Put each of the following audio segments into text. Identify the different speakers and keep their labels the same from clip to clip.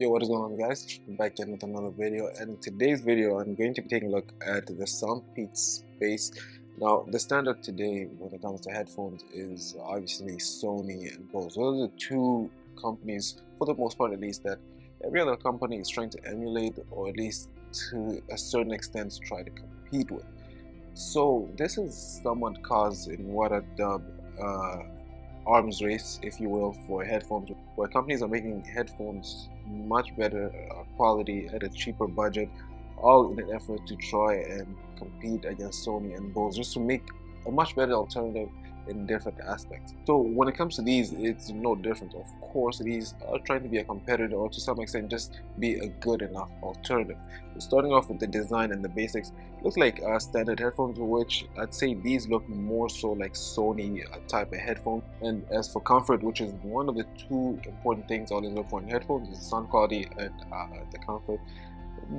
Speaker 1: Yo, what is going on, guys? I'm back again with another video, and in today's video I'm going to be taking a look at the SoundPeats space. Now, the standard today when it comes to headphones is obviously Sony and Bose. Those are the two companies, for the most part at least, that every other company is trying to emulate, or at least to a certain extent try to compete with. So this is somewhat caused in what I dub arms race, if you will, for headphones, where companies are making headphones much better quality at a cheaper budget, all in an effort to try and compete against Sony and Bose, just to make a much better alternative in different aspects. So when it comes to these, it's no different. Of course, these are trying to be a competitor, or to some extent just be a good enough alternative. So starting off with the design and the basics, looks like standard headphones, which I'd say these look more so like Sony type of headphone. And as for comfort, which is one of the two important things I always look for in headphones, is sound quality and the comfort.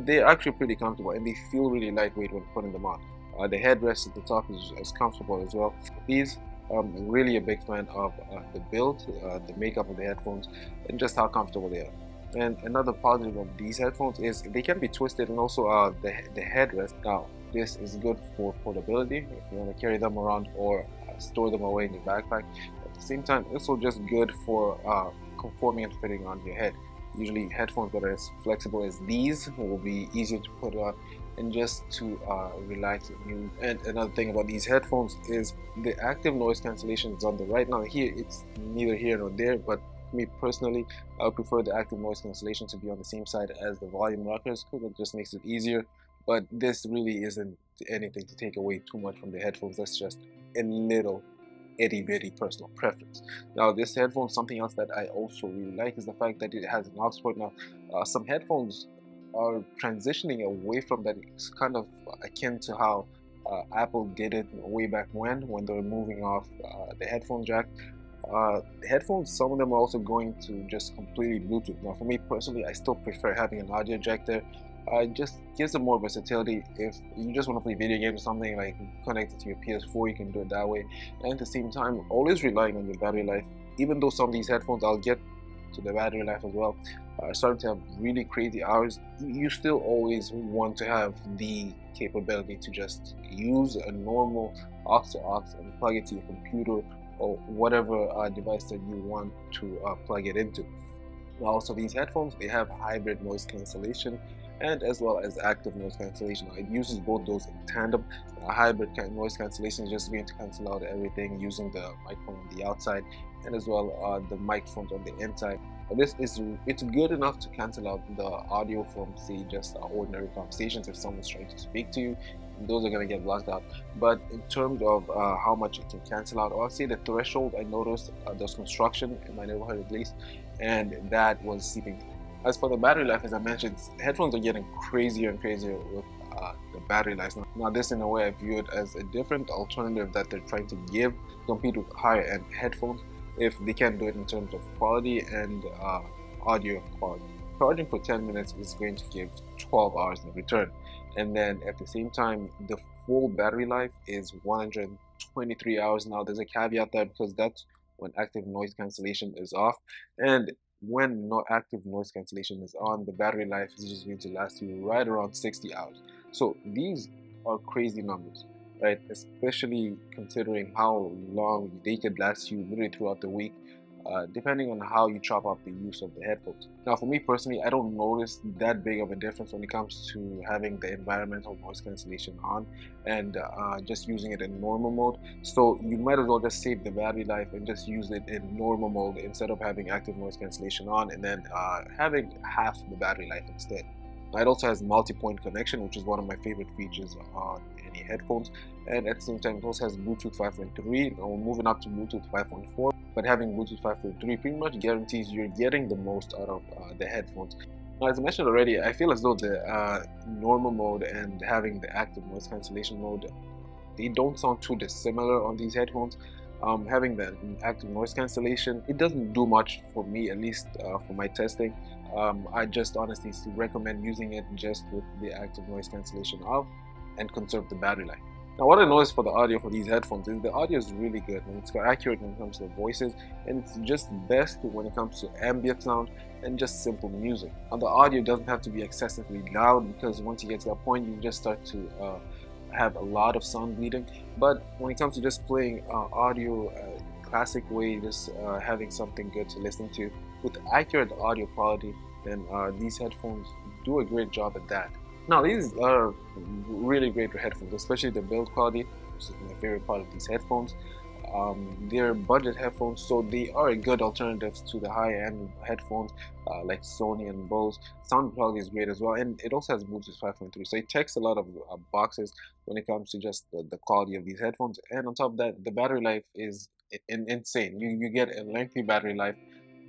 Speaker 1: They're actually pretty comfortable and they feel really lightweight when putting them on. The headrest at the top is comfortable as well. These I'm really a big fan of the build, the makeup of the headphones, and just how comfortable they are. And another positive of these headphones is they can be twisted, and also the headrest. Now, this is good for portability if you want to carry them around or store them away in your backpack. At the same time, it's also just good for conforming and fitting on your head. Usually, headphones that are as flexible as these will be easier to put on and just to relax and use. And another thing about these headphones is the active noise cancellation is on the right. Now here it's neither here nor there, but me personally, I would prefer the active noise cancellation to be on the same side as the volume rockers, because it just makes it easier. But this really isn't anything to take away too much from the headphones. That's just a little itty bitty personal preference. Now, this headphone, something else that I also really like is the fact that it has an aux port. Now, some headphones are transitioning away from that. It's kind of akin to how Apple did it way back when they were moving off the headphone jack. Headphones, some of them are also going to just completely Bluetooth. Now, for me personally, I still prefer having an audio jack there. It just gives them more versatility. If you just want to play video games or something, like connect it to your PS4, you can do it that way. And at the same time, always relying on your battery life. Even though some of these headphones, I'll get to the battery life as well, starting to have really crazy hours, you still always want to have the capability to just use a normal aux to aux and plug it to your computer or whatever device that you want to plug it into. Also, these headphones, they have hybrid noise cancellation and as well as active noise cancellation. It uses both those in tandem. Hybrid noise cancellation is just going to cancel out everything using the microphone on the outside and as well the microphones on the inside. It's good enough to cancel out the audio from, say, just ordinary conversations. If someone's trying to speak to you, those are going to get blocked out. But in terms of how much it can cancel out, I'll say the threshold, I noticed there's construction in my neighborhood at least, and that was seeping. As for the battery life, as I mentioned, headphones are getting crazier and crazier with the battery life. Now, this in a way I view it as a different alternative that they're trying to give, compete with higher end headphones, if they can do it in terms of quality and audio quality. Charging for 10 minutes is going to give 12 hours in return. And then at the same time, the full battery life is 123 hours. Now, there's a caveat there because that's when active noise cancellation is off. And when no active noise cancellation is on, the battery life is just going to last you right around 60 hours. So these are crazy numbers, right? Especially considering how long they could last you literally throughout the week, depending on how you chop up the use of the headphones. Now, for me personally, I don't notice that big of a difference when it comes to having the environmental noise cancellation on and just using it in normal mode. So you might as well just save the battery life and just use it in normal mode instead of having active noise cancellation on and then having half the battery life instead. It also has multi-point connection, which is one of my favorite features on any headphones. And at the same time, it also has Bluetooth 5.3. Now we're moving up to Bluetooth 5.4. But having Bluetooth 5.3 pretty much guarantees you're getting the most out of the headphones. Now, as I mentioned already, I feel as though the normal mode and having the active noise cancellation mode, they don't sound too dissimilar on these headphones. Having the active noise cancellation, it doesn't do much for me, at least for my testing. I just honestly recommend using it just with the active noise cancellation off and conserve the battery life. Now, what I noticed for the audio for these headphones is the audio is really good and it's accurate when it comes to the voices, and it's just best when it comes to ambient sound and just simple music. Now, the audio doesn't have to be excessively loud, because once you get to that point, you just start to have a lot of sound bleeding. But when it comes to just playing audio classic way, just having something good to listen to with accurate audio quality, then these headphones do a great job at that. Now, these are really great headphones, especially the build quality, which is my favorite part of these headphones. They're budget headphones, so they are a good alternative to the high-end headphones like Sony and Bose. Sound quality is great as well, and it also has Bluetooth 5.3, so it checks a lot of boxes when it comes to just the quality of these headphones. And on top of that, the battery life is insane. You get a lengthy battery life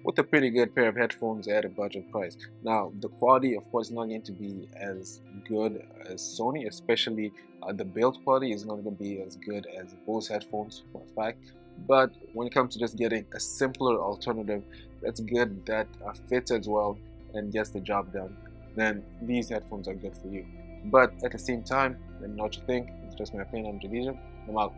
Speaker 1: with a pretty good pair of headphones at a budget price. Now, the quality, of course, is not going to be as good as Sony, especially the build quality is not going to be as good as Bose headphones for a fact. But when it comes to just getting a simpler alternative that's good, that fits as well and gets the job done, then these headphones are good for you. But at the same time, let me know what you think. It's just my opinion. I'm JEDIJA. I'm out.